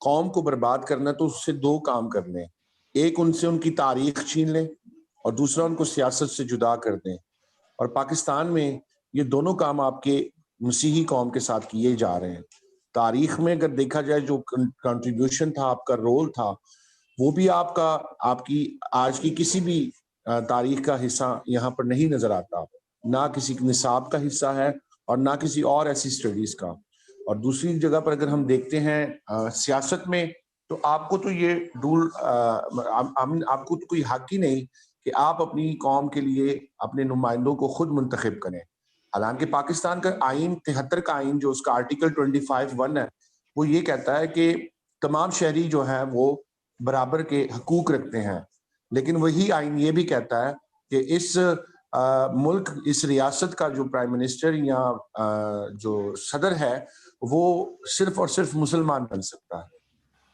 قوم کو برباد کرنا ہے تو اس سے دو کام کرنے ہیں, ایک ان سے ان کی تاریخ چھین لیں اور دوسرا ان کو سیاست سے جدا کر دیں. اور پاکستان میں یہ دونوں کام آپ کے مسیحی قوم کے ساتھ کیے جا رہے ہیں. تاریخ میں اگر دیکھا جائے جو کنٹریبیوشن تھا, آپ کا رول تھا, وہ بھی آپ کی آج کی کسی بھی تاریخ کا حصہ یہاں پر نہیں نظر آتا, نہ کسی نصاب کا حصہ ہے اور نہ کسی اور ایسی اسٹڈیز کا. اور دوسری جگہ پر اگر ہم دیکھتے ہیں سیاست میں, تو آپ کو تو یہ آپ کو تو کوئی حق ہی نہیں کہ آپ اپنی قوم کے لیے اپنے نمائندوں کو خود منتخب کریں. حالانکہ پاکستان کا آئین 73 کا آئین جو اس کا آرٹیکل 25(1) ہے, وہ یہ کہتا ہے کہ تمام شہری جو ہیں وہ برابر کے حقوق رکھتے ہیں. لیکن وہی آئین یہ بھی کہتا ہے کہ اس ملک, اس ریاست کا جو پرائم منسٹر یا جو صدر ہے وہ صرف اور صرف مسلمان بن سکتا ہے.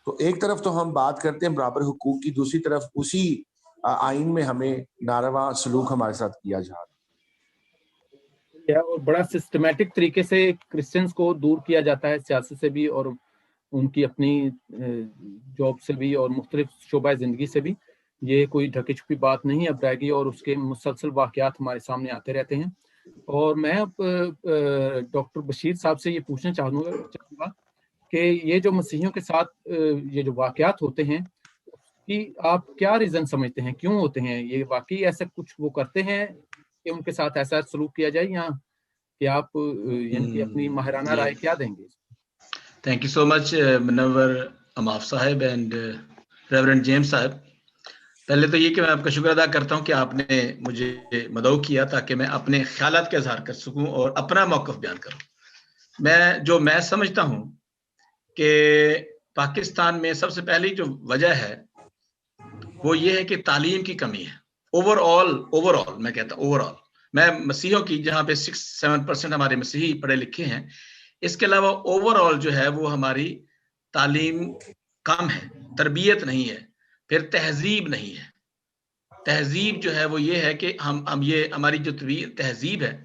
تو ایک طرف تو ہم بات کرتے ہیں برابر حقوق کی, دوسری طرف اسی آئین میں ہمیں ناروا سلوک ہمارے ساتھ کیا جا رہا ہے. اور بڑا سسٹمیٹک طریقے سے کرسچنز کو دور کیا جاتا ہے سیاست سے بھی, اور ان کی اپنی جاب سے بھی, اور مختلف شعبہ زندگی سے بھی. یہ کوئی ڈھکی چھپی بات نہیں اب رہ گئی, اور اس کے مسلسل واقعات ہمارے سامنے آتے رہتے ہیں. اور میں اب ڈاکٹر بشیر صاحب سے یہ پوچھنا چاہوں گا کہ یہ جو مسیحیوں کے ساتھ یہ جو واقعات ہوتے ہیں, کہ آپ کیا ریزن سمجھتے ہیں, کیوں ہوتے ہیں یہ؟ واقعی ایسا کچھ وہ کرتے ہیں کہ ان کے ساتھ ایسا سلوک کیا جائے, یا کہ آپ یعنی کہ اپنی ماہرانہ رائے کیا دیں گے؟ تھینک یو سو مچ منور اماف صاحب اینڈ ریورنڈ جیمز صاحب. پہلے تو یہ کہ میں آپ کا شکر ادا کرتا ہوں کہ آپ نے مجھے مدعو کیا تاکہ میں اپنے خیالات کا اظہار کر سکوں اور اپنا موقف بیان کروں. میں سمجھتا ہوں کہ پاکستان میں سب سے پہلی جو وجہ ہے وہ یہ ہے کہ تعلیم کی کمی ہے. اوور آل میں کہتا ہوں, اوور آل میں مسیحیوں کی جہاں پہ 6-7% ہمارے مسیحی پڑھے لکھے ہیں, اس کے علاوہ اوور آل جو ہے وہ ہماری تعلیم کم ہے, تربیت نہیں ہے, پھر تہذیب نہیں ہے. تہذیب جو ہے وہ یہ ہے کہ ہماری جو تہذیب ہے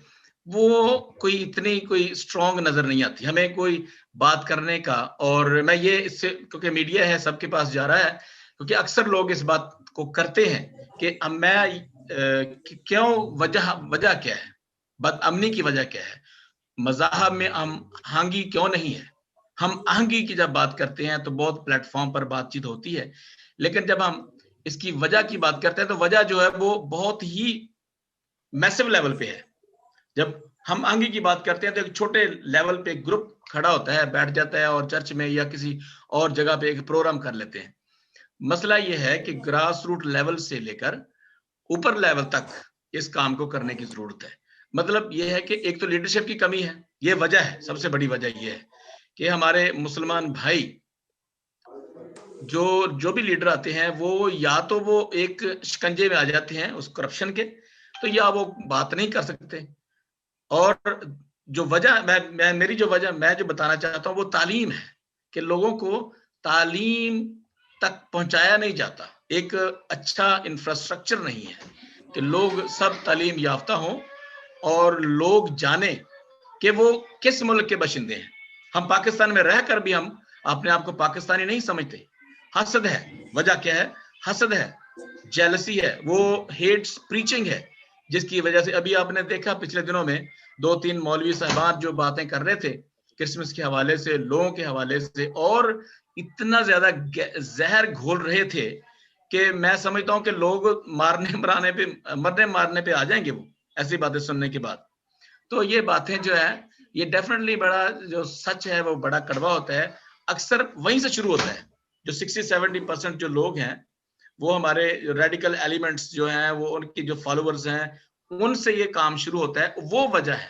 وہ کوئی اتنی کوئی اسٹرانگ نظر نہیں آتی ہمیں کوئی بات کرنے کا. اور میں یہ اس سے, کیونکہ میڈیا ہے سب کے پاس جا رہا ہے, کیونکہ اکثر لوگ اس بات کو کرتے ہیں کہ میں کیوں, وجہ کیا ہے, بد امنی کی وجہ کیا ہے, مذاہب میں ہم آہنگی کیوں نہیں ہے. ہم آہنگی کی جب بات کرتے ہیں تو بہت پلیٹ فارم پر بات چیت ہوتی ہے, لیکن جب ہم اس کی وجہ کی بات کرتے ہیں تو وجہ جو ہے وہ بہت ہی میسو لیول پہ ہے. جب ہم آہنگی کی بات کرتے ہیں تو ایک چھوٹے لیول پہ گروپ کھڑا ہوتا ہے, بیٹھ جاتا ہے اور چرچ میں یا کسی اور جگہ پہ ایک پروگرام کر لیتے ہیں. مسئلہ یہ ہے کہ گراس روٹ لیول سے لے کر اوپر لیول تک اس کام کو کرنے کی ضرورت ہے. مطلب یہ ہے کہ ایک تو لیڈرشپ کی کمی ہے, یہ وجہ ہے, سب سے بڑی وجہ یہ ہے کہ ہمارے مسلمان بھائی جو بھی لیڈر آتے ہیں وہ یا تو وہ ایک شکنجے میں آ جاتے ہیں اس کرپشن کے, تو یا وہ بات نہیں کر سکتے. اور جو وجہ میری جو وجہ میں جو بتانا چاہتا ہوں وہ تعلیم ہے, کہ لوگوں کو تعلیم تک پہنچایا نہیں جاتا, ایک اچھا انفراسٹرکچر نہیں ہے کہ لوگ سب تعلیم یافتہ ہوں اور لوگ جانیں کہ وہ کس ملک کے باشندے ہیں. ہم پاکستان میں رہ کر بھی ہم اپنے آپ کو پاکستانی نہیں سمجھتے. حسد ہے, وجہ کیا ہے, حسد ہے, جیلسی ہے, وہ ہیٹ پریچنگ ہے, جس کی وجہ سے ابھی آپ نے دیکھا پچھلے دنوں میں 2-3 مولوی صاحبان جو باتیں کر رہے تھے کرسمس کے حوالے سے, لوگوں کے حوالے سے, اور اتنا زیادہ زہر گھول رہے تھے کہ میں سمجھتا ہوں کہ لوگ مرنے مارنے پہ آ جائیں گے وہ ایسی باتیں سننے کے بعد. تو یہ باتیں جو ہے یہ ڈیفینیٹلی بڑا جو سچ ہے وہ بڑا کڑوا ہوتا ہے, اکثر وہیں سے شروع ہوتا ہے. جو 60-70% جو لوگ ہیں وہ ہمارے ریڈیکل ایلیمنٹس جو ہیں وہ ان کی جو فالوورز ہیں ان سے یہ کام شروع ہوتا ہے. وہ وجہ ہے,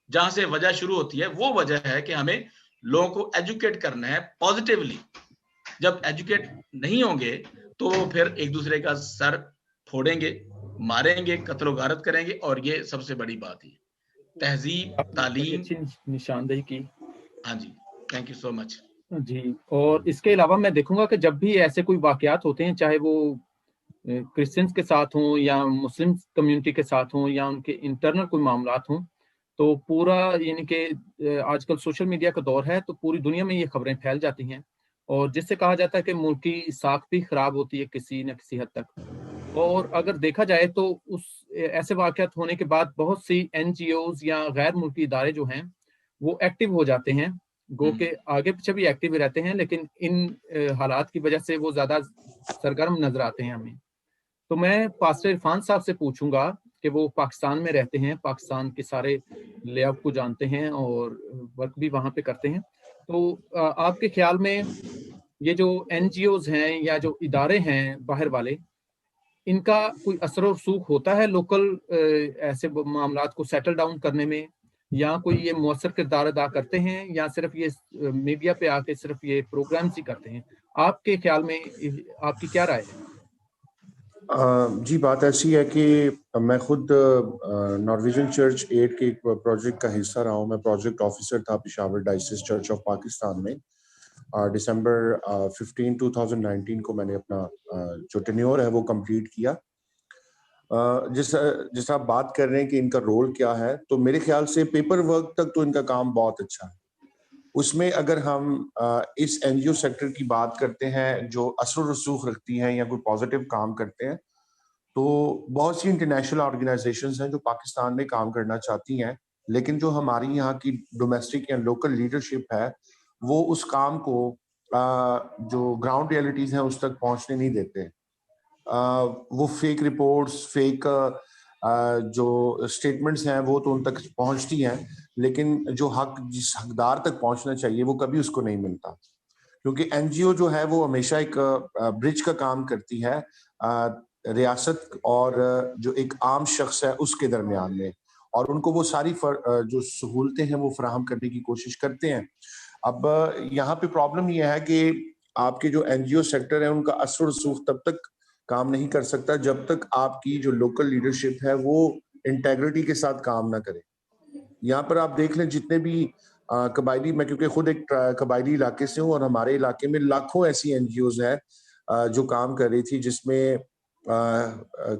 جہاں سے وجہ شروع ہوتی ہے وہ وجہ ہے کہ ہمیں لوگوں کو ایجوکیٹ کرنا ہے پازیٹیولی. جب ایجوکیٹ نہیں ہوں گے تو پھر ایک دوسرے کا سر پھوڑیں گے, ماریں گے, قتل و غارت کریں گے, اور یہ سب سے بڑی بات ہے تہذیب, تعلیم. اچھی نشاندہی کی. ہاں جی, تھینک یو سو مچ. جی, اور اس کے علاوہ میں دیکھوں گا کہ جب بھی ایسے کوئی واقعات ہوتے ہیں, چاہے وہ کرسچنس کے ساتھ ہوں یا مسلم کمیونٹی کے ساتھ ہوں یا ان کے انٹرنل کوئی معاملات ہوں, تو پورا یعنی کہ آج کل سوشل میڈیا کا دور ہے تو پوری دنیا میں یہ خبریں پھیل جاتی ہیں. اور جس سے کہا جاتا ہے کہ ملک کی ساکھ بھی خراب ہوتی ہے کسی نہ کسی حد تک. اور اگر دیکھا جائے تو اس ایسے واقعات ہونے کے بعد بہت سی این جی اوز یا غیر ملکی ادارے جو ہیں وہ ایکٹیو ہو جاتے ہیں, گو کہ آگے پیچھے بھی ایکٹیو رہتے ہیں, لیکن ان حالات کی وجہ سے وہ زیادہ سرگرم نظر آتے ہیں ہمیں. تو میں پاسٹر عرفان صاحب سے پوچھوں گا کہ وہ پاکستان میں رہتے ہیں, پاکستان کے سارے لے آؤٹ کو جانتے ہیں اور ورک بھی وہاں پہ کرتے ہیں. تو آپ کے خیال میں یہ جو این جی اوز ہیں یا جو ادارے ہیں باہر والے, ان کا کوئی اثر و رسوخ ہوتا ہے لوکل ایسے معاملات کو سیٹل ڈاؤن کرنے میں, یا کوئی یہ مؤثر کردار ادا کرتے ہیں, یا صرف یہ میڈیا پہ آ کے صرف یہ پروگرامز ہی کرتے ہیں؟ آپ کے خیال میں آپ کی کیا رائے ہے؟ جی بات ایسی ہے کہ میں خود نارویجن چرچ 8 کے ایک پروجیکٹ کا حصہ رہا ہوں. میں پروجیکٹ آفیسر تھا Peshawar diocese church of Pakistan میں. دسمبر 15 2019 کو میں نے اپنا جو ٹینیور ہے وہ کمپلیٹ کیا. جس آپ بات کر رہے ہیں کہ ان کا رول کیا ہے, تو میرے خیال سے پیپر ورک تک تو ان کا کام بہت اچھا ہے. اس میں اگر ہم اس این جی او سیکٹر کی بات کرتے ہیں جو اثر و رسوخ رکھتی ہیں یا کوئی پازیٹیو کام کرتے ہیں, تو بہت سی انٹرنیشنل آرگنائزیشنز ہیں جو پاکستان میں کام کرنا چاہتی ہیں, لیکن جو ہماری یہاں کی ڈومیسٹک یا لوکل لیڈرشپ ہے وہ اس کام کو جو گراؤنڈ ریئلٹیز ہیں اس تک پہنچنے نہیں دیتے. وہ فیک رپورٹس, فیک جو اسٹیٹمنٹس ہیں وہ تو ان تک پہنچتی ہیں, لیکن جو حق جس حقدار تک پہنچنا چاہیے وہ کبھی اس کو نہیں ملتا. کیونکہ این جی او جو ہے وہ ہمیشہ ایک برج کا کام کرتی ہے ریاست اور جو ایک عام شخص ہے اس کے درمیان میں, اور ان کو وہ ساری جو سہولتیں ہیں وہ فراہم کرنے کی کوشش کرتے ہیں. اب یہاں پہ پرابلم یہ ہے کہ آپ کے جو این جی او سیکٹر ہے ان کا اثر و رسوخ تب تک کام نہیں کر سکتا جب تک آپ کی جو لوکل لیڈرشپ ہے وہ انٹیگریٹی کے ساتھ کام نہ کرے. یہاں پر آپ دیکھ لیں جتنے بھی قبائلی, میں کیونکہ خود ایک قبائلی علاقے سے ہوں, اور ہمارے علاقے میں لاکھوں ایسی این جی اوز ہیں جو کام کر رہی تھی, جس میں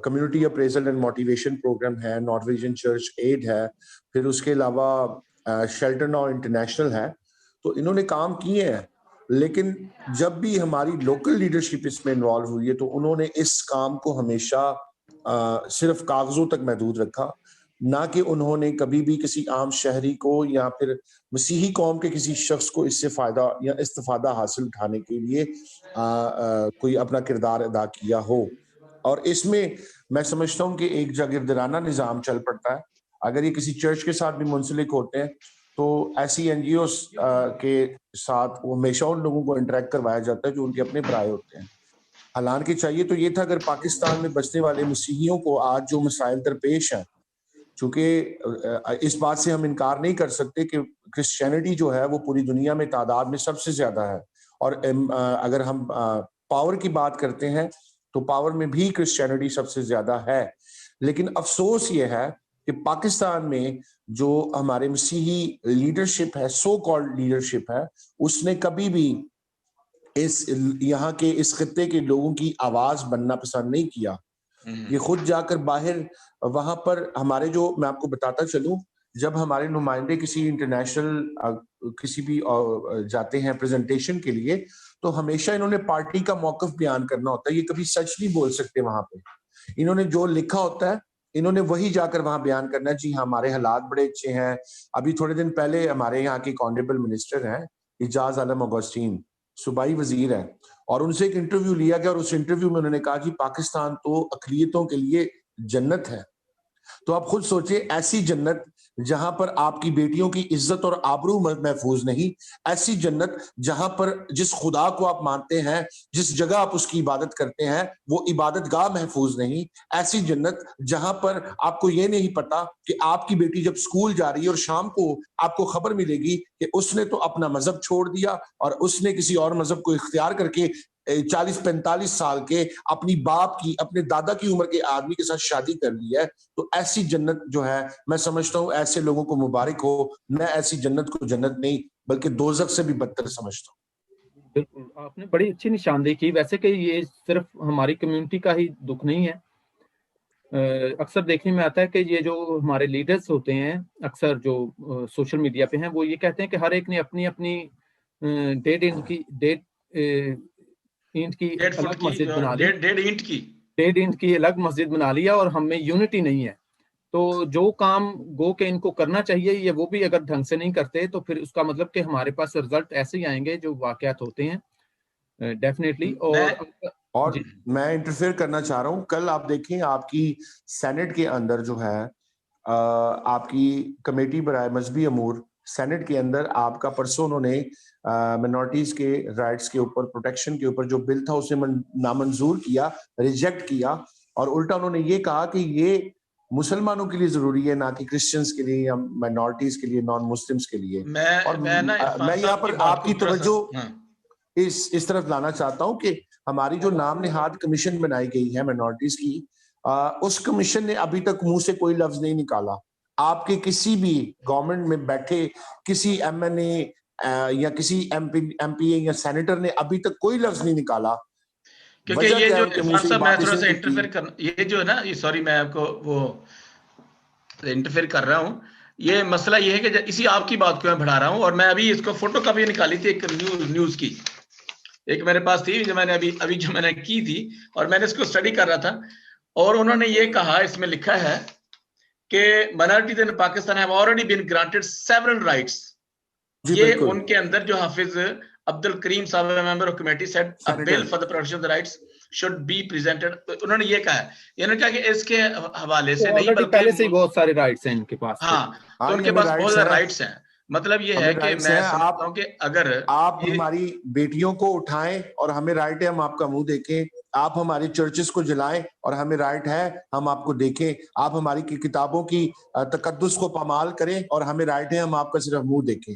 community appraisal and motivation programme ہے, نارویجن چرچ 8 ہے, پھر اس کے علاوہ شیلٹر ناؤ انٹرنیشنل ہے. تو انہوں نے کام کیے ہیں, لیکن جب بھی ہماری لوکل لیڈرشپ اس میں انوالو ہوئی ہے تو انہوں نے اس کام کو ہمیشہ صرف کاغذوں تک محدود رکھا, نہ کہ انہوں نے کبھی بھی کسی عام شہری کو یا پھر مسیحی قوم کے کسی شخص کو اس سے فائدہ یا استفادہ حاصل اٹھانے کے لیے کوئی اپنا کردار ادا کیا ہو. اور اس میں سمجھتا ہوں کہ ایک جاگیردارانہ نظام چل پڑتا ہے. اگر یہ کسی چرچ کے ساتھ بھی منسلک ہوتے ہیں تو ایسی این جی اوز کے ساتھ وہ ہمیشہ ان لوگوں کو انٹریکٹ کروایا جاتا ہے جو ان کے اپنے برائے ہوتے ہیں. حالانکہ چاہیے تو یہ تھا اگر پاکستان میں بسنے والے مسیحیوں کو آج جو مسائل درپیش ہیں, چونکہ اس بات سے ہم انکار نہیں کر سکتے کہ کرسچینٹی جو ہے وہ پوری دنیا میں تعداد میں سب سے زیادہ ہے, اور اگر ہم پاور کی بات کرتے ہیں تو پاور میں بھی کرسچینٹی سب سے زیادہ ہے. لیکن افسوس یہ ہے کہ پاکستان میں جو ہمارے مسیحی لیڈرشپ ہے, سو کالڈ لیڈرشپ ہے, اس نے کبھی بھی یہاں کے اس خطے کے لوگوں کی آواز بننا پسند نہیں کیا. یہ خود جا کر باہر وہاں پر ہمارے جو, میں آپ کو بتاتا چلوں, جب ہمارے نمائندے کسی انٹرنیشنل کسی بھی جاتے ہیں پریزنٹیشن کے لیے, تو ہمیشہ انہوں نے پارٹی کا موقف بیان کرنا ہوتا ہے. یہ کبھی سچ نہیں بول سکتے وہاں پہ. انہوں نے جو لکھا ہوتا ہے انہوں نے وہی جا کر وہاں بیان کرنا ہے. جی ہمارے حالات بڑے اچھے ہیں. ابھی تھوڑے دن پہلے ہمارے یہاں کے آنریبل منسٹر ہیں اعجاز عالم اگسٹین, صوبائی وزیر ہیں, اور ان سے ایک انٹرویو لیا گیا, اور اس انٹرویو میں انہوں نے کہا کہ پاکستان تو اقلیتوں کے لیے جنت ہے. تو آپ خود سوچیں, ایسی جنت جہاں پر آپ کی بیٹیوں کی عزت اور آبرو محفوظ نہیں, ایسی جنت جہاں پر جس خدا کو آپ مانتے ہیں, جس جگہ آپ اس کی عبادت کرتے ہیں وہ عبادت گاہ محفوظ نہیں, ایسی جنت جہاں پر آپ کو یہ نہیں پتا کہ آپ کی بیٹی جب اسکول جا رہی ہے اور شام کو آپ کو خبر ملے گی کہ اس نے تو اپنا مذہب چھوڑ دیا اور اس نے کسی اور مذہب کو اختیار کر کے 40-45 سال کے اپنی باپ کی, اپنے دادا کی عمر کے آدمی کے ساتھ شادی کر لی ہے. تو ایسی جنت جو ہے, میں سمجھتا ہوں ایسے لوگوں کو مبارک ہو. میں ایسی جنت کو جنت نہیں بلکہ دوزخ سے بھی بدتر سمجھتا ہوں. بالکل, آپ نے بڑی اچھی نشاندہی کی. ویسے کہ یہ صرف ہماری کمیونٹی کا ہی دکھ نہیں ہے. اکثر دیکھنے میں آتا ہے کہ یہ جو ہمارے لیڈرز ہوتے ہیں اکثر جو سوشل میڈیا پہ ہیں, وہ یہ کہتے ہیں کہ ہر ایک نے اپنی اپنی ڈیڈ اینٹ کی 1.5 فٹ الگ کی مسجد بنا لی, 1.5 اینٹ کی 1.5 اینٹ کی الگ مسجد بنا لیا, اور ہم میں یونٹی نہیں ہے. تو جو کام گو کہ ان کو کرنا چاہیے یہ وہ بھی اگر ڈھنگ سے نہیں کرتے تو پھر اس کا مطلب کہ ہمارے پاس رزلٹ ایسے ہی آئیں گے جو واقعات ہوتے ہیں ڈیفینیٹلی. اور میں انٹرفیئر کرنا چاہ رہا ہوں, کل آپ دیکھیں آپ کی سینٹ کے اندر جو ہے آپ کی کمیٹی برائے مذہبی امور سینٹ کے اندر آپ کا پرسوں انہوں نے منورٹیز کے رائٹس کے اوپر پروٹیکشن کے اوپر جو بل تھا اسے نامنظور کیا, ریجیکٹ کیا, اور الٹا انہوں نے یہ کہا کہ یہ مسلمانوں کے لیے ضروری ہے نہ کہ کرسچنز کے لیے یا مائنورٹیز کے لیے, نان مسلمز کے لیے. اور میں یہاں پر آپ کی توجہ اس طرف لانا چاہتا ہوں کہ ہماری جو نام نہاد کمیشن بنائی گئی ہے مائنورٹیز کی, اس کمیشن نے ابھی تک منہ سے کوئی لفظ نہیں نکالا. آپ کے کسی بھی گورنمنٹ میں بیٹھے کسی ایم این اے یا کسی ایم پی اے یا سینیٹر نے ابھی تک کوئی لفظ نہیں نکالا. کیونکہ یہ جو عرفان صاحب میں تھوڑا سا انٹرفیئر کرنا, یہ جو ہے نا, یہ سوری میں آپ کو وہ انٹرفیئر کر رہا ہوں. یہ مسئلہ یہ ہے کہ اسی آپ کی بات کو میں بڑھا رہا ہوں, اور میں ابھی اس کو فوٹو کاپی نکالی تھی ایک نیوز کی, ایک میرے پاس تھی جو میں نے ابھی جو میں نے کی تھی, اور میں نے اس کو اسٹڈی کر رہا تھا, اور انہوں نے یہ کہا, اس میں لکھا ہے کہ minorities in Pakistan have already been granted several rights. یہ ان کے اندر جو حافظ عبد الکریم صاحب member of committee said a bill for the protection of the rights should be presented. انہوں نے یہ کہا ہے, انہوں نے کہا کہ اس کے حوالے سے نہیں بلکہ پہلے سے ہی بہت سارے رائٹس ہیں ان کے پاس. ہاں, تو ان کے پاس بہت سارے رائٹس ہیں. مطلب یہ ہے کہ میں سمجھتا ہوں کہ اگر آپ ہماری بیٹیوں کو اٹھائیں اور ہمیں رائٹ ہے ہم آپ کا منہ دیکھیں, آپ ہماری چرچز کو جلائیں اور ہمیں رائٹ ہے ہم آپ کو دیکھیں, آپ ہماری کتابوں کی تقدس کو پامال کریں اور ہمیں رائٹ ہے ہم آپ کا صرف منہ دیکھیں.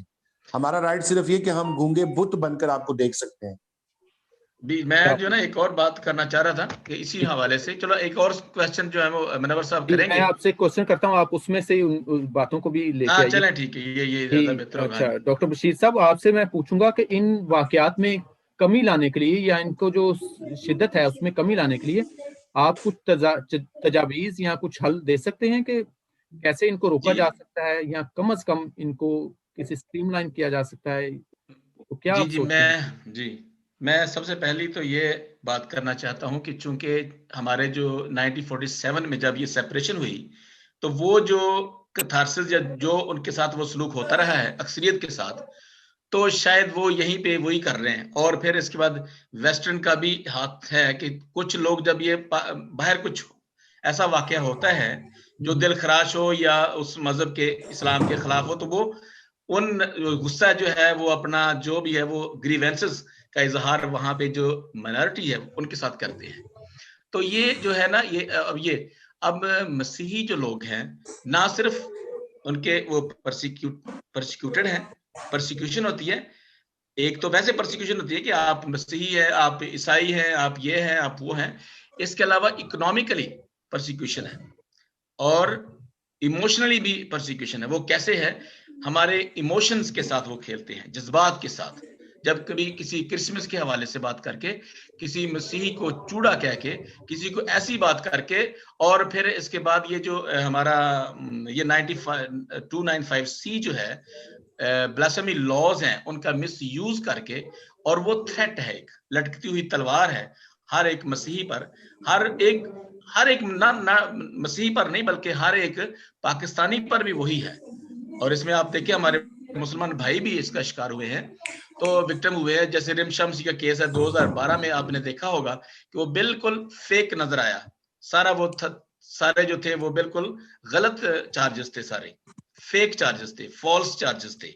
ہمارا رائٹ صرف یہ کہ ہم گونگے بت بن کر آپ کو دیکھ سکتے ہیں. میں جو نا ایک اور بات کرنا چاہ رہا تھا کہ اسی حوالے سے, چلو ایک اور کوسچن جو ہے وہ منور صاحب کریں گے. میں آپ سے کوسچن کرتا ہوں, آپ اس میں سے ان باتوں کو بھی لے کے آئیے. چلیں ٹھیک ہے, یہ زیادہ بہتر ہوگا. اچھا ڈاکٹر بشیر صاحب, آپ سے میں پوچھوں گا کہ ان واقعات میں کمی لانے کے لیے یا ان کو جو شدت ہے اس میں کمی لانے کے لیے آپ کچھ تجاویز یا کچھ حل دے سکتے ہیں کہ کیسے ان کو روکا جا سکتا ہے یا کم از کم ان کو کسی اسٹریم لائن کیا جا سکتا ہے, تو کیا آپ سوچتے ہیں؟ میں سب سے پہلی تو یہ بات کرنا چاہتا ہوں کہ چونکہ ہمارے جو 1947 میں جب یہ سیپریشن ہوئی تو وہ جو کتھارسس یا جو ان کے ساتھ وہ سلوک ہوتا رہا ہے اکثریت کے ساتھ, تو شاید وہ یہیں پہ وہی کر رہے ہیں. اور پھر اس کے بعد ویسٹرن کا بھی ہاتھ ہے کہ کچھ لوگ جب یہ باہر کچھ ایسا واقعہ ہوتا ہے جو دل خراش ہو یا اس مذہب کے اسلام کے خلاف ہو, تو وہ ان غصہ جو ہے وہ اپنا جو بھی ہے وہ گریوینسز کا اظہار وہاں پہ جو مائنورٹی ہے ان کے ساتھ کرتے ہیں. تو یہ جو ہے نا یہ اب مسیحی جو لوگ ہیں نہ صرف ان کے وہ پرسیکیوٹڈ ہیں, پرسیکیوشن ہوتی ہے, ایک تو ویسے پرسیکیوشن ہوتی ہے کہ آپ مسیحی ہیں, آپ عیسائی ہیں, آپ یہ ہیں, آپ وہ ہیں. اس کے علاوہ اکنامکلی پرسیکیوشن ہے اور ایموشنلی بھی پرسیکیوشن ہے. وہ کیسے ہے, ہمارے ایموشنز کے ساتھ وہ کھیلتے ہیں, جذبات کے ساتھ. جب کبھی کسی کرسمس کے حوالے سے بات کر کے, کسی مسیحی کو چوڑا کہہ کے, کسی کو ایسی بات کر کے, اور پھر اس کے بعد یہ جو ہمارا یہ 295C جو ہے بلاسفیمی لاز ہیں ان کا مس یوز کر کے, اور وہ تھریٹ ہے, ایک لٹکتی ہوئی تلوار ہے ہر ایک مسیحی پر, ہر ایک نہ مسیحی پر نہیں بلکہ ہر ایک پاکستانی پر بھی وہی ہے. اور اس میں آپ دیکھیں ہمارے مسلمان بھائی بھی اس کا شکار ہوئے ہیں, تو وکٹم ہوئے ہیں. جیسے رم شمسی کا کیس ہے 2012 میں, آپ نے دیکھا ہوگا کہ وہ بالکل فیک نظر آیا, سارے جو تھے وہ بالکل غلط چارجز تھے, سارے فیک چارجز تھے, فالس چارجز تھے.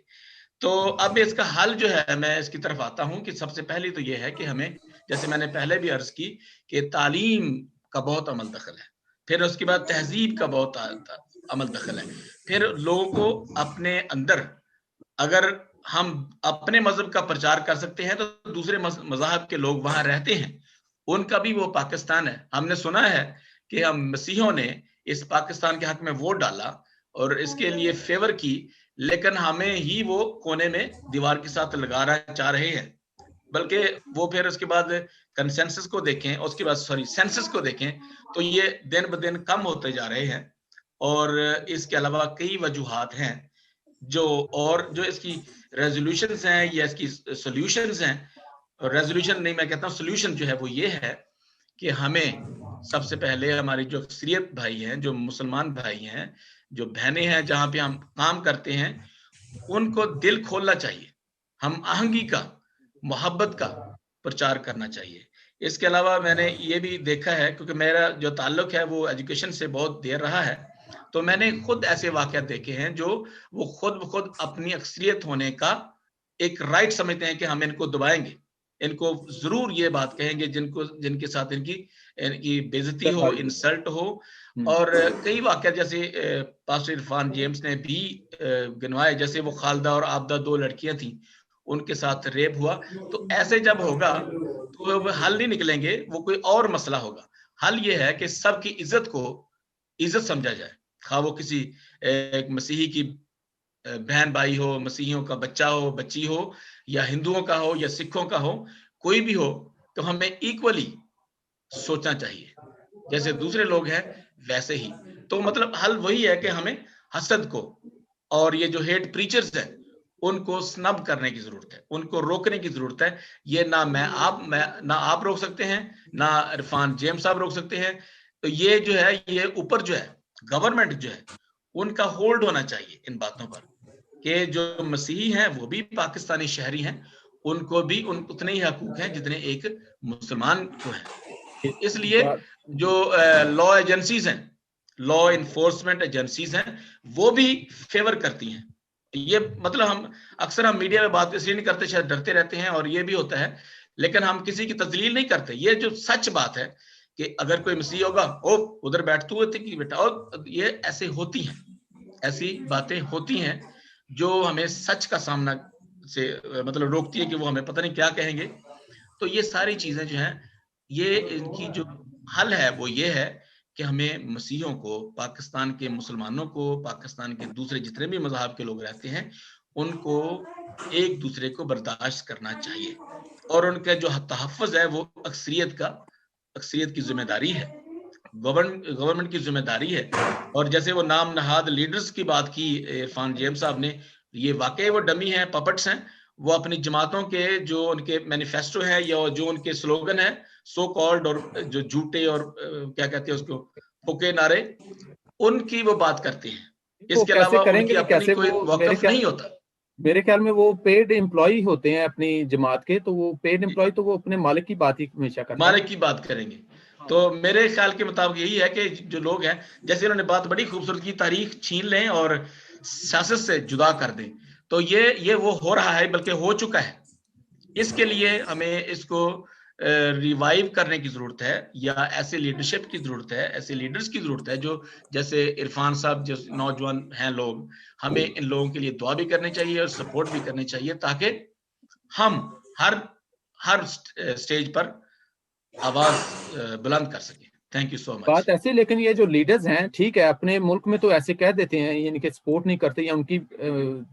تو اب اس کا حل جو ہے, میں اس کی طرف آتا ہوں کہ سب سے پہلی تو یہ ہے کہ ہمیں, جیسے میں نے پہلے بھی عرض کی, کہ تعلیم کا بہت عمل دخل ہے, پھر اس کے بعد تہذیب کا بہت عمل دخل ہے, پھر لوگوں کو اپنے اندر, اگر ہم اپنے مذہب کا پرچار کر سکتے ہیں تو دوسرے مذاہب کے لوگ وہاں رہتے ہیں, ان کا بھی وہ پاکستان ہے. ہم نے سنا ہے کہ ہم مسیحوں نے اس پاکستان کے حق میں ووٹ ڈالا اور اس کے لیے فیور کی, لیکن ہمیں ہی وہ کونے میں دیوار کے ساتھ لگانا چاہ رہے ہیں. بلکہ وہ پھر اس کے بعد کنسنسس کو دیکھیں, اس کے بعد سینسس کو دیکھیں, تو یہ دن بدن کم ہوتے جا رہے ہیں. اور اس کے علاوہ کئی وجوہات ہیں جو اس کی ریزولوشنز ہیں یا اس کی سولوشنز ہیں, ریزولوشن نہیں، میں کہتا ہوں سولوشن جو ہے وہ یہ ہے کہ ہمیں سب سے پہلے ہماری جو اکثریت بھائی ہیں، جو مسلمان بھائی ہیں، جو بہنیں ہیں، جہاں پہ ہم کام کرتے ہیں، ان کو دل کھولنا چاہیے، ہم آہنگی کا، محبت کا پرچار کرنا چاہیے. اس کے علاوہ میں نے یہ بھی دیکھا ہے، کیونکہ میرا جو تعلق ہے وہ ایجوکیشن سے بہت دیر رہا ہے، تو میں نے خود ایسے واقعات دیکھے ہیں جو وہ خود بخود اپنی اکثریت ہونے کا ایک رائٹ سمجھتے ہیں کہ ہم ان کو دبائیں گے، ان کو ضرور یہ بات کہیں گے جن کے ساتھ ان کی بےعزتی ہو، انسلٹ ہو. اور کئی واقعات جیسے پاسٹر عرفان جیمز نے بھی گنوائے، جیسے وہ خالدہ اور عابدہ 2 لڑکیاں تھیں، ان کے ساتھ ریپ ہوا. تو ایسے جب ہوگا تو وہ حل نہیں نکلیں گے، وہ کوئی اور مسئلہ ہوگا. حل یہ ہے کہ سب کی عزت کو عزت سمجھا جائے، خواہ وہ کسی ایک مسیحی کی بہن بھائی ہو، مسیحیوں کا بچہ ہو، بچی ہو، یا ہندوؤں کا ہو یا سکھوں کا ہو، کوئی بھی ہو، تو ہمیں ایکولی سوچنا چاہیے، جیسے دوسرے لوگ ہیں ویسے ہی. تو مطلب حل وہی ہے کہ ہمیں حسد کو اور یہ جو ہیٹ پریچرز ہیں ان کو سنب کرنے کی ضرورت ہے، ان کو روکنے کی ضرورت ہے. یہ نہ آپ روک سکتے ہیں، نہ عرفان جیمز صاحب روک سکتے ہیں. تو یہ جو ہے، یہ اوپر جو ہے گورنمنٹ جو ہے ان کا ہولڈ ہونا چاہیے ان باتوں پر، کہ جو مسیحی ہیں وہ بھی پاکستانی شہری ہیں، ان کو بھی اتنے ہی حقوق ہیں جتنے ایک مسلمان کو ہیں. اس لیے جو لا ایجنسیز ہیں، لا انفورسمنٹ ایجنسیز ہیں، وہ بھی فیور کرتی ہیں. یہ مطلب ہم میڈیا میں بات اس لیے نہیں کرتے، شاید ڈرتے رہتے ہیں، اور یہ بھی ہوتا ہے، لیکن ہم کسی کی تذلیل نہیں کرتے. یہ جو سچ بات ہے کہ اگر کوئی مسیحی ہوگا، او ادھر بیٹھتے ہوئے تھے کہ بیٹا، اور یہ ایسے ہوتی ہیں، ایسی باتیں ہوتی ہیں جو ہمیں سچ کا سامنا سے مطلب روکتی ہے کہ وہ ہمیں پتہ نہیں کیا کہیں گے. تو یہ ساری چیزیں جو ہیں، یہ ان کی جو حل ہے وہ یہ ہے کہ ہمیں مسیحیوں کو، پاکستان کے مسلمانوں کو، پاکستان کے دوسرے جتنے بھی مذہب کے لوگ رہتے ہیں، ان کو ایک دوسرے کو برداشت کرنا چاہیے، اور ان کا جو تحفظ ہے وہ اکثریت کی ذمہ داری ہے، گورنمنٹ کی ذمہ داری ہے. اور جیسے وہ نام نہاد لیڈرز کی بات کی عرفان جیمز صاحب نے، یہ واقعی وہ ڈمی ہیں، پپٹس ہیں. وہ اپنی جماعتوں کے جو ان کے مینیفیسٹو ہیں یا جو ان کے سلوگن ہیں، سو کالڈ، اور جو جھوٹے اور کیا کہتے ہیں اس کو، پھوکے نعرے، ان کی وہ بات کرتے ہیں. اس کے علاوہ ان کی اپنی کوئی وقف نہیں ہوتا. میرے خیال میں وہ پیڈ امپلائی ہوتے ہیں اپنی جماعت کے، تو وہ پیڈ امپلائی تو وہ اپنے مالک کی بات ہی ہمیشہ کرتے ہیں، مالک کی بات کریں گے. تو میرے خیال کے مطابق یہی ہے کہ جو لوگ ہیں، جیسے انہوں نے بات بڑی خوبصورت کی، تاریخ چھین لیں اور سیاست سے جدا کر دیں. تو یہ وہ ہو رہا ہے، بلکہ ہو چکا ہے. اس کے لیے ہمیں اس کو ریوائیو کرنے کی ضرورت ہے، یا ایسے لیڈرشپ کی ضرورت ہے، ایسے لیڈرز کی ضرورت ہے جو جیسے عرفان صاحب، جو نوجوان ہیں لوگ، ہمیں ان لوگوں کے لیے دعا بھی کرنی چاہیے اور سپورٹ بھی کرنی چاہیے، تاکہ ہم ہر سٹیج پر آواز بلند کر سکیں. تھینک یو سو مچ. بات ایسے، لیکن یہ جو لیڈرز ہیں، ٹھیک ہے، اپنے ملک میں تو ایسے کہہ دیتے ہیں، یعنی کہ سپورٹ نہیں کرتے یا ان کی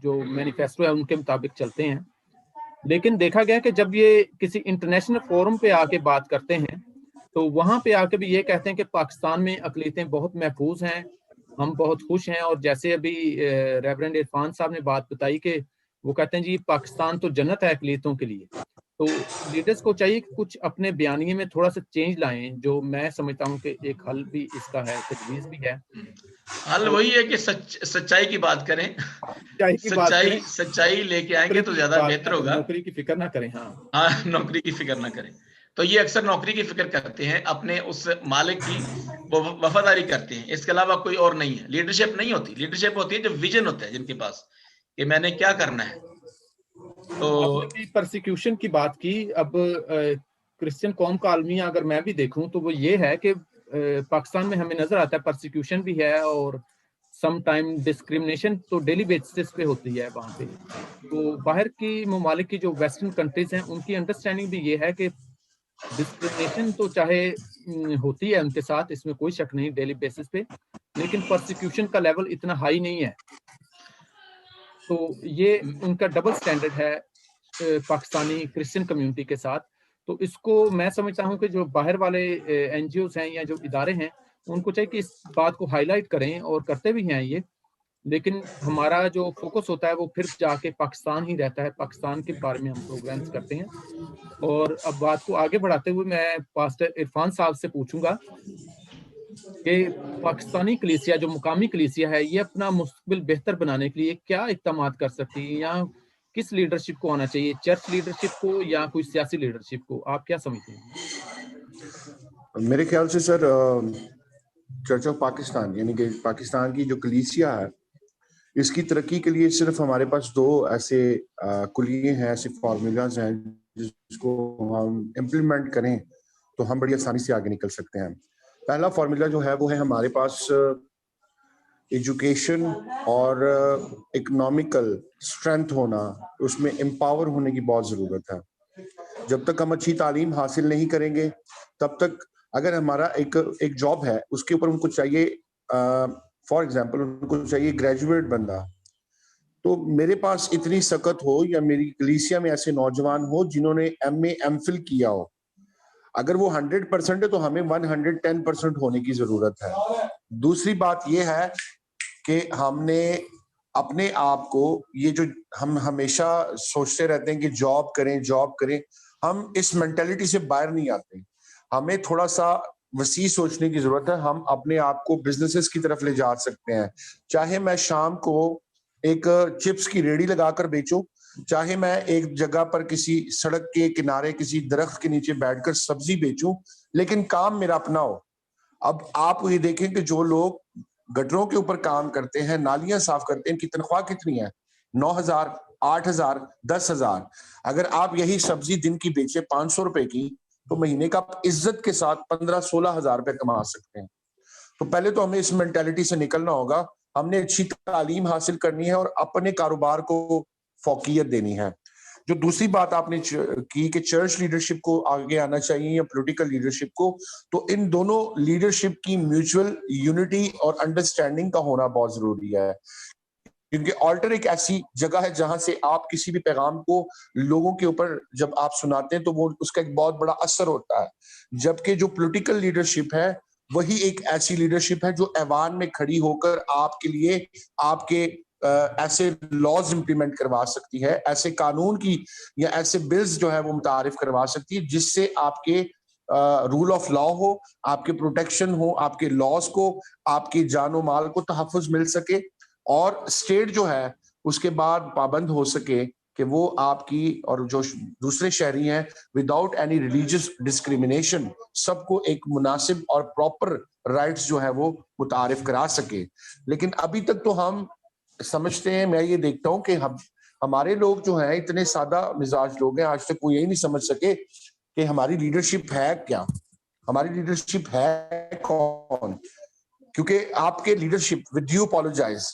جو مینیفیسٹو ہے ان کے مطابق چلتے ہیں. لیکن دیکھا گیا کہ جب یہ کسی انٹرنیشنل فورم پہ آ کے بات کرتے ہیں تو وہاں پہ آ کے بھی یہ کہتے ہیں کہ پاکستان میں اقلیتیں بہت محفوظ ہیں، ہم بہت خوش ہیں. اور جیسے ابھی ریورنڈ عرفان صاحب نے بات بتائی کہ وہ کہتے ہیں جی پاکستان تو جنت ہے اقلیتوں کے لیے. تو لیڈرز کو چاہیے کہ کچھ اپنے بیانیے میں تھوڑا سا چینج لائیں، جو میں سمجھتا ہوں کہ ایک حل بھی اس کا ہے، تجویز بھی ہے. حل وہی ہے کہ سچائی کی بات کریں، سچائی لے کے آئیں گے تو زیادہ بہتر ہوگا. نوکری کی فکر نہ کریں. ہاں، نوکری کی فکر نہ کریں. تو یہ اکثر نوکری کی فکر کرتے ہیں، اپنے اس مالک کی وفاداری کرتے ہیں، اس کے علاوہ کوئی اور نہیں ہے. لیڈرشپ نہیں ہوتی. لیڈرشپ ہوتی ہے جو ویژن ہوتا ہے جن کے پاس، کہ میں نے کیا کرنا ہے. تو پرسیکیوشن کی بات کی. اب کرسچن قوم کا عالمیہ اگر میں بھی دیکھوں تو وہ یہ ہے کہ پاکستان میں ہمیں نظر آتا ہے پرسیکیوشن بھی ہے، اور سم ٹائم ڈسکریمنیشن تو ڈیلی بیسس پہ ہوتی ہے وہاں پہ. تو باہر کی ممالک کی جو ویسٹرن کنٹریز ہیں ان کی انڈرسٹینڈنگ بھی یہ ہے کہ ڈسکریمنیشن تو چاہے ہوتی ہے ان کے ساتھ، اس میں کوئی شک نہیں، ڈیلی بیسس پہ، لیکن پرسیکیوشن کا لیول اتنا ہائی نہیں ہے. تو یہ ان کا ڈبل سٹینڈرڈ ہے پاکستانی کرسچن کمیونٹی کے ساتھ. تو اس کو میں سمجھتا ہوں کہ جو باہر والے این جی اوز ہیں یا جو ادارے ہیں ان کو چاہیے کہ اس بات کو ہائی لائٹ کریں، اور کرتے بھی ہیں یہ، لیکن ہمارا جو فوکس ہوتا ہے وہ پھر جا کے پاکستان ہی رہتا ہے, پاکستان کے بارے میں ہم پروگرامز کرتے ہیں. اور اب بات کو آگے بڑھاتے ہوئے میں پاسٹر عرفان صاحب سے پوچھوں گا کہ پاکستانی کلیسیا جو مقامی کلیسیا ہے یہ اپنا مستقبل بہتر بنانے کے لیے کیا اقدامات کر سکتی ہے, یا کس لیڈرشپ کو آنا چاہیے, چرچ لیڈرشپ کو یا کوئی سیاسی لیڈرشپ کو, آپ کیا سمجھتے ہیں؟ میرے خیال سے سر چرچ آف پاکستان یعنی کہ پاکستان کی جو کلیسیا ہے اس کی ترقی کے لیے صرف ہمارے پاس دو ایسے کلیے ہیں, ایسے فارمولاز ہیں جس کو ہم امپلیمنٹ کریں تو ہم بڑی آسانی سے آگے نکل سکتے ہیں. پہلا فارمولا جو ہے وہ ہے ہمارے پاس ایجوکیشن اور اکنامیکل اسٹرینتھ ہونا, اس میں امپاور ہونے کی بہت ضرورت ہے. جب تک ہم اچھی تعلیم حاصل نہیں کریں گے تب تک اگر ہمارا ایک جاب ہے اس کے اوپر ان کو چاہیے فار ایگزامپل ان کو چاہیے گریجویٹ بندہ, تو میرے پاس اتنی سکت ہو یا میری کلیسیا میں ایسے نوجوان ہو جنہوں نے ایم اے ایم فل کیا ہو, اگر وہ 100% ہے تو ہمیں 110% ہونے کی ضرورت ہے. دوسری بات یہ ہے کہ ہم نے اپنے آپ کو, یہ جو ہم ہمیشہ سوچتے رہتے ہیں کہ جاب کریں, ہم اس مینٹلٹی سے باہر نہیں آتے. ہمیں تھوڑا سا وسیع سوچنے کی ضرورت ہے. ہم اپنے آپ کو بزنسز کی طرف لے جا سکتے ہیں. چاہے میں شام کو ایک چپس کی ریڑھی لگا کر بیچوں, چاہے میں ایک جگہ پر کسی سڑک کے کنارے کسی درخت کے نیچے بیٹھ کر سبزی بیچوں, لیکن کام میرا اپنا ہو. اب آپ یہ دیکھیں کہ جو لوگ گٹروں کے اوپر کام کرتے ہیں, نالیاں صاف کرتے ہیں, ان کی تنخواہ کتنی ہے؟ 9,000, 8,000, 10,000. اگر آپ یہی سبزی دن کی بیچے 500 روپے کی تو مہینے کا عزت کے ساتھ 15-16 ہزار روپے کما سکتے ہیں. تو پہلے تو ہمیں اس مینٹلٹی سے نکلنا ہوگا. ہم نے اچھی تعلیم حاصل کرنی ہے اور اپنے کاروبار کو فوقیت دینی ہے. جو دوسری بات آپ نے کی کہ چرچ لیڈرشپ کو آگے آنا چاہیے یا پولیٹیکل لیڈرشپ کو, تو ان دونوں لیڈرشپ کی میوچل یونٹی اور انڈرسٹینڈنگ کا ہونا بہت ضروری ہے. کیونکہ آلٹر ایک ایسی جگہ ہے جہاں سے آپ کسی بھی پیغام کو لوگوں کے اوپر جب آپ سناتے ہیں تو وہ اس کا ایک بہت بڑا اثر ہوتا ہے. جبکہ جو پولیٹیکل لیڈرشپ ہے وہی ایک ایسی لیڈرشپ ہے جو ایوان میں کھڑی ہو کر آپ کے لیے آپ کے ایسے لاز امپلیمنٹ کروا سکتی ہے, ایسے قانون کی یا ایسے بلز جو ہے وہ متعارف کروا سکتی ہے جس سے آپ کے رول آف لا ہو, آپ کے پروٹیکشن ہو, آپ کے لاز کو, آپ کی جان و مال کو تحفظ مل سکے, اور اسٹیٹ جو ہے اس کے بعد پابند ہو سکے کہ وہ آپ کی اور جو دوسرے شہری ہیں وداؤٹ اینی ریلیجیس ڈسکریمنیشن سب کو ایک مناسب اور پراپر رائٹس جو ہے وہ متعارف کرا سکے. لیکن ابھی تک تو ہم سمجھتے ہیں, میں یہ دیکھتا ہوں کہ ہمارے لوگ جو ہیں اتنے سادہ مزاج لوگ ہیں, آج تک وہ یہی نہیں سمجھ سکے کہ ہماری لیڈرشپ ہے کیا, ہماری لیڈرشپ ہے کون. کیونکہ آپ کے لیڈرشپ ود ڈیو اپولوجائز,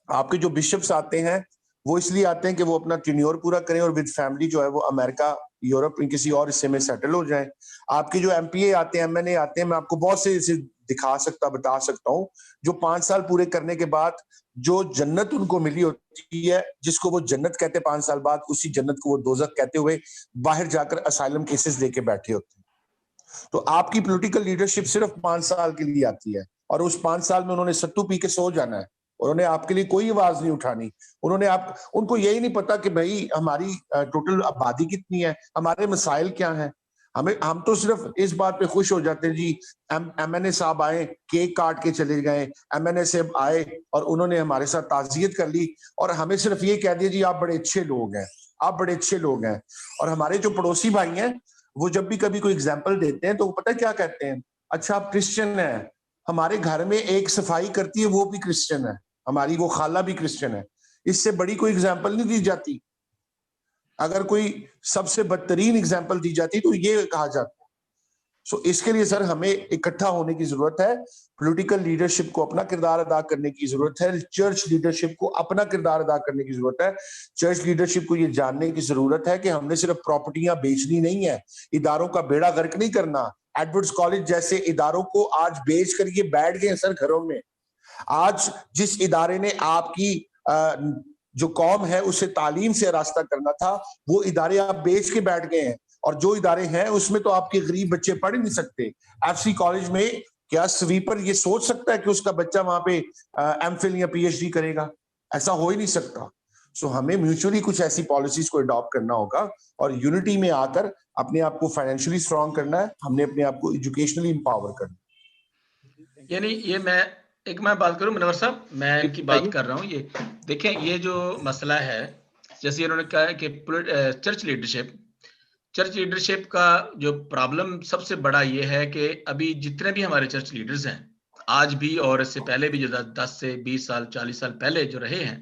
آپ کے جو بشپس آتے ہیں وہ اس لیے آتے ہیں کہ وہ اپنا ٹینیور پورا کریں اور ود فیملی جو ہے وہ امریکہ, یورپ, کسی اور حصے میں سیٹل ہو جائیں. آپ کے جو ایم پی اے آتے ہیں, ایم این اے آتے ہیں, میں آپ کو بہت سے اسے بتا سکتا ہوں جو 5 سال پورے کرنے کے بعد جو جنت ان کو ملی ہوتی ہے, جس کو وہ جنت کہتے ہیں, 5 سال بعد اسی جنت کو وہ دوزخ کہتے ہوئے باہر جا کر اسائلم کیسز لے کے بیٹھے ہوتے ہیں. تو آپ کی پولیٹیکل لیڈرشپ صرف 5 سال کے لیے آتی ہے, اور اس 5 سال میں انہوں نے ستو پی کے سو جانا ہے, انہوں نے آپ کے لیے کوئی آواز نہیں اٹھانی. ان کو یہی نہیں پتا کہ بھائی ہماری ٹوٹل آبادی کتنی ہے, ہمارے مسائل کیا ہیں. ہم تو صرف اس بات پہ خوش ہو جاتے ہیں جی ایم این اے صاحب آئے, کیک کاٹ کے چلے گئے, ایم این اے صاحب آئے اور انہوں نے ہمارے ساتھ تعزیت کر لی اور ہمیں صرف یہ کہہ دیا جی آپ بڑے اچھے لوگ ہیں, آپ بڑے اچھے لوگ ہیں. اور ہمارے جو پڑوسی بھائی ہیں وہ جب بھی کبھی کوئی اگزامپل دیتے ہیں تو وہ پتہ کیا کہتے ہیں, اچھا آپ کرسچن ہیں, ہمارے گھر میں ایک صفائی کرتی ہے وہ بھی کرسچن ہے, ہماری وہ خالہ بھی کرسچن ہے. اس سے بڑی کوئی اگزامپل نہیں دی جاتی. اگر کوئی سب سے بدترین اگزامپل دی جاتی تو یہ کہا جاتا. سو اس کے لیے سر ہمیں اکٹھا ہونے کی ضرورت ہے, پولیٹیکل لیڈرشپ کو اپنا کردار ادا کرنے کی ضرورت ہے, چرچ لیڈرشپ کو اپنا کردار ادا کرنے کی ضرورت ہے. چرچ لیڈرشپ کو یہ جاننے کی ضرورت ہے کہ ہم نے صرف پراپرٹیاں بیچنی نہیں ہے, اداروں کا بیڑا غرق نہیں کرنا. ایڈورڈز کالج جیسے اداروں کو آج بیچ کر یہ بیٹھ گئے سر گھروں میں. آج جس ادارے نے آپ کی جو قوم ہے اسے تعلیم سے راستہ کرنا تھا, وہ ادارے آپ بیچ کے بیٹھ گئے ہیں, اور جو ادارے ہیں اس میں تو آپ کے غریب بچے پڑھ ہی نہیں سکتے. ایف سی کالج میں کیا سویپر یہ سوچ سکتا ہے کہ اس کا بچہ وہاں پہ ایم فل یا پی ایچ ڈی کرے گا؟ ایسا ہو ہی نہیں سکتا. سو ہمیں میوچولی کچھ ایسی پالیسیز کو اڈاپٹ کرنا ہوگا اور یونٹی میں آ کر اپنے آپ کو فائنینشلی اسٹرانگ کرنا ہے, ہم نے اپنے آپ کو ایجوکیشنلی امپاور کرنا ہے. یعنی یہ میں بات کروں منور صاحب, میں ان کی بات کر رہا ہوں. یہ دیکھیں یہ جو مسئلہ ہے, جیسے انہوں نے کہا ہے کہ چرچ لیڈرشپ کا جو پرابلم سب سے بڑا یہ ہے کہ ابھی جتنے بھی ہمارے چرچ لیڈرز ہیں آج بھی اور اس سے پہلے بھی جو 10 سے 20 سال 40 سال پہلے جو رہے ہیں,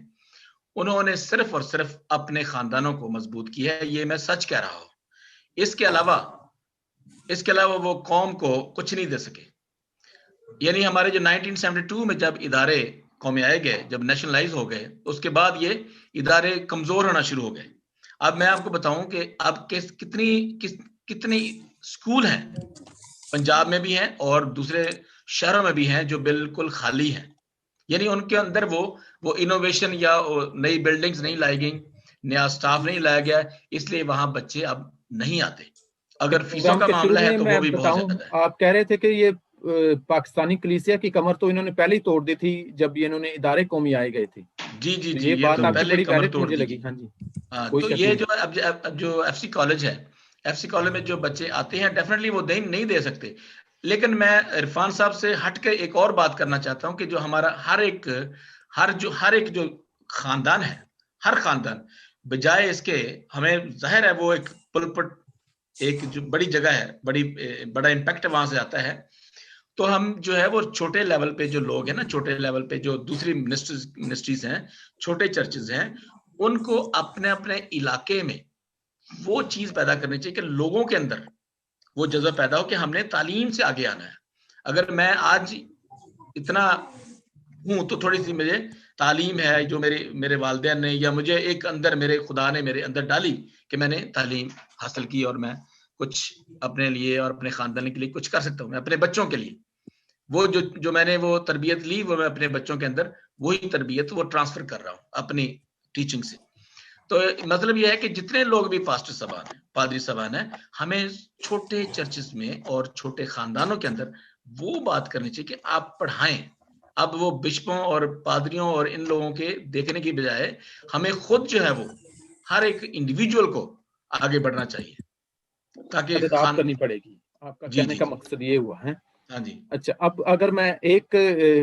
انہوں نے صرف اور صرف اپنے خاندانوں کو مضبوط کیا ہے. یہ میں سچ کہہ رہا ہوں. اس کے علاوہ وہ قوم کو کچھ نہیں دے سکے. یعنی ہمارے جو 1972 میں جب ادارے قومیائی گئے, جب نیشنلائز ہو گئے, اس کے بعد یہ ادارے کمزور ہونا شروع ہو گئے. اب میں آپ کو بتاؤں کہ اب کتنی اسکول ہیں پنجاب میں بھی ہیں اور دوسرے شہروں میں بھی ہیں جو بالکل خالی ہیں. یعنی ان کے اندر وہ انوویشن یا نئی بلڈنگز نہیں لائی گئی, نیا سٹاف نہیں لایا گیا, اس لیے وہاں بچے اب نہیں آتے. اگر فیسوں کا معاملہ ہے تو وہ بھی بہت زیادہ ہے. آپ کہہ رہے تھے کہ یہ پاکستانی کلیسیا کی کمر تو انہوں نے پہلے ہی توڑ دی تھی جب یہ انہوں نے ادارے قومی آئے گئے تھے. جی یہ بات تو آپ کی پہلے بڑی کمر ویلڈ توڑ مجھے دی لگی. ہاں جی, تو یہ جو ایف سی کالج ہے, ایف سی کالج میں جو بچے آتے ہیں ڈیفینیٹلی وہ نہیں دے سکتے. لیکن میں عرفان صاحب سے ہٹ کے ایک اور بات کرنا چاہتا ہوں کہ جو ہمارا ہر ایک جو خاندان ہے, ہر خاندان بجائے اس کے, ہمیں ظاہر ہے وہ ایک پلپٹ ایک جو بڑی جگہ ہے, بڑا امپیکٹ وہاں سے آتا ہے. تو ہم جو ہے وہ چھوٹے لیول پہ جو لوگ ہیں نا, چھوٹے لیول پہ جو دوسری منسٹریز ہیں, چھوٹے چرچز ہیں, ان کو اپنے علاقے میں وہ چیز پیدا کرنی چاہیے کہ لوگوں کے اندر وہ جذبہ پیدا ہو کہ ہم نے تعلیم سے آگے آنا ہے. اگر میں آج اتنا ہوں تو تھوڑی سی مجھے تعلیم ہے جو میرے والدین نے یا مجھے ایک اندر میرے خدا نے میرے اندر ڈالی کہ میں نے تعلیم حاصل کی اور میں کچھ اپنے لیے اور اپنے خاندان کے لیے کچھ کر سکتا ہوں. میں اپنے بچوں کے لیے وہ جو میں نے وہ تربیت لی, وہ میں اپنے بچوں کے اندر وہی تربیت وہ ٹرانسفر کر رہا ہوں اپنی ٹیچنگ سے. تو مطلب یہ ہے کہ جتنے لوگ بھی پاسٹر صاحبان ہیں, پادری صاحبان ہیں, ہمیں چھوٹے چرچز میں اور چھوٹے خاندانوں کے اندر وہ بات کرنی چاہیے کہ آپ پڑھائیں. اب وہ بشپوں اور پادریوں اور ان لوگوں کے دیکھنے کی بجائے ہمیں خود جو ہے وہ ہر ایک انڈیویجول کو آگے بڑھنا چاہیے تاکہ کرنی پڑے گی. آپ کا کہنے کا مقصد یہ ہوا ہے. ہاں جی. اچھا, اب اگر میں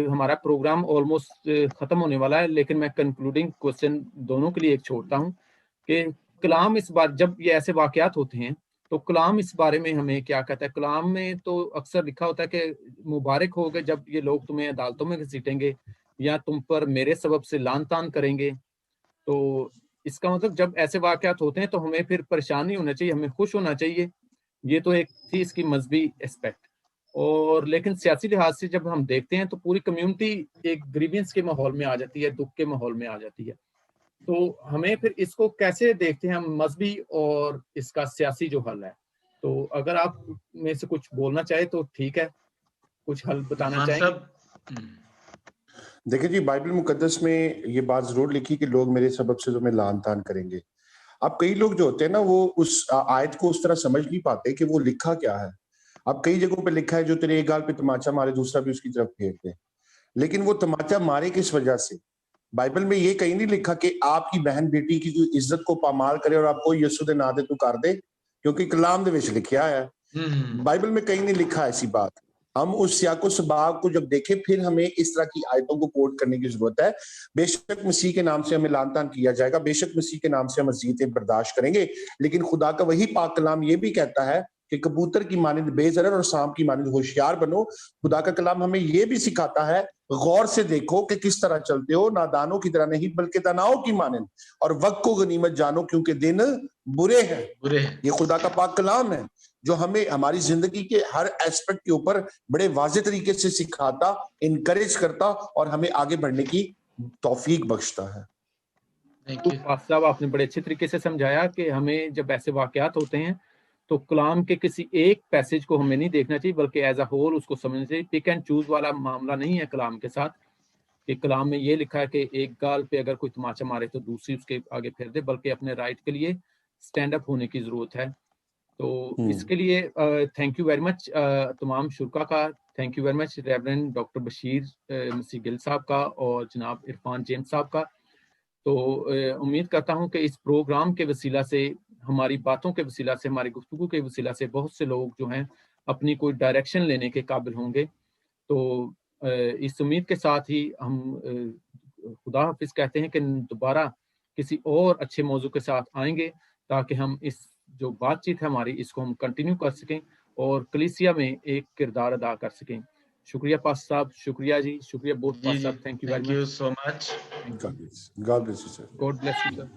ہمارا پروگرام آلموسٹ ختم ہونے والا ہے, لیکن میں کنکلوڈنگ کوسچن دونوں کے لیے ایک چھوڑتا ہوں کہ کلام اس بار جب یہ ایسے واقعات ہوتے ہیں تو کلام اس بارے میں ہمیں کیا کہتا ہے. کلام میں تو اکثر لکھا ہوتا ہے کہ مبارک ہو گئے جب یہ لوگ تمہیں عدالتوں میں گھسیٹیں گے یا تم پر میرے سبب سے لان تان کریں گے. تو اس کا مطلب جب ایسے واقعات ہوتے ہیں تو ہمیں پھر پریشان نہیں ہونا چاہیے, ہمیں خوش ہونا چاہیے. یہ تو ایک تھی اس کی مذہبی اسپیکٹ. اور لیکن سیاسی لحاظ سے جب ہم دیکھتے ہیں تو پوری کمیونٹی ایک گریوینس کے ماحول میں آ جاتی ہے, دکھ کے ماحول میں آ جاتی ہے. تو ہمیں پھر اس کو کیسے دیکھتے ہیں ہم, مذہبی اور اس کا سیاسی جو حل ہے. تو اگر آپ میں سے کچھ بولنا چاہے تو ٹھیک ہے, کچھ حل بتانا چاہیں گے. دیکھیں جی, بائبل مقدس میں یہ بات ضرور لکھی کہ لوگ میرے سبب سے تمہیں لعن طعن کریں گے. اب کئی لوگ جو ہوتے ہیں نا وہ اس آیت کو اس طرح سمجھ نہیں پاتے کہ وہ لکھا کیا ہے. اب کئی جگہوں پہ لکھا ہے جو تیرے ایک گال پہ تماچا مارے دوسرا بھی اس کی طرف پھیر دے, لیکن وہ تماچا مارے کس وجہ سے؟ بائبل میں یہ کہیں نہیں لکھا کہ آپ کی بہن بیٹی کی کوئی عزت کو پامال کرے اور آپ کو یسوع دے نام دے تو کر دے, کیونکہ کلام دے وچ لکھیا ہے. بائبل میں کہیں نہیں لکھا ایسی بات. ہم اس سیاق و سباق کو جب دیکھیں پھر ہمیں اس طرح کی آیتوں کو کوٹ کرنے کی ضرورت ہے. بے شک مسیح کے نام سے ہمیں لعن طعن کیا جائے گا, بے شک مسیح کے نام سے ہم اذیتیں برداشت کریں گے, لیکن خدا کا وہی پاک کلام یہ بھی کہتا ہے کہ کبوتر کی مانند بے ضرر اور سانپ کی مانند ہوشیار بنو. خدا کا کلام ہمیں یہ بھی سکھاتا ہے غور سے دیکھو کہ کس طرح چلتے ہو, نادانوں کی طرح نہیں بلکہ داناؤں کی مانند, اور وقت کو غنیمت جانو کیونکہ دن برے ہیں. یہ خدا کا پاک کلام ہے جو ہمیں ہماری زندگی کے ہر ایسپیکٹ کے اوپر بڑے واضح طریقے سے سکھاتا, انکریج کرتا اور ہمیں آگے بڑھنے کی توفیق بخشتا ہے. صاحب آپ نے بڑے اچھے طریقے سے سمجھایا کہ ہمیں جب ایسے واقعات ہوتے ہیں تو کلام کے کسی ایک پیسج کو ہمیں نہیں دیکھنا چاہیے بلکہ ایز اے ہول اس کو سمجھنا چاہیے. پک اینڈ چوز والا معاملہ نہیں ہے کلام کے ساتھ کہ کلام میں یہ لکھا ہے کہ ایک گال پہ اگر کوئی تماچا مارے تو دوسری اس کے آگے پھیر دے, بلکہ اپنے رائٹ کے لیے سٹینڈ اپ ہونے کی ضرورت ہے. تو اس کے لیے تھینک یو ویری مچ تمام شرکا کا. Thank you very much reverend doctor Bashir مسیح گل صاحب کا اور جناب عرفان جیمز صاحب کا. تو امید کرتا ہوں کہ اس پروگرام کے وسیلہ سے، ہماری باتوں کے وسیلہ سے، ہماری گفتگو کے وسیلہ سے بہت سے لوگ جو ہیں اپنی کوئی ڈائریکشن لینے کے قابل ہوں گے. تو اس امید کے ساتھ ہی ہم خدا حافظ کہتے ہیں کہ دوبارہ کسی اور اچھے موضوع کے ساتھ آئیں گے تاکہ ہم اس جو بات چیت ہے ہماری اس کو ہم کنٹینیو کر سکیں اور کلیسیا میں ایک کردار ادا کر سکیں. شکریہ پاس صاحب، شکریہ جی، شکریہ بہت پاس صاحب. Thank you very thank you much. So much. God bless you, sir. God bless you, sir.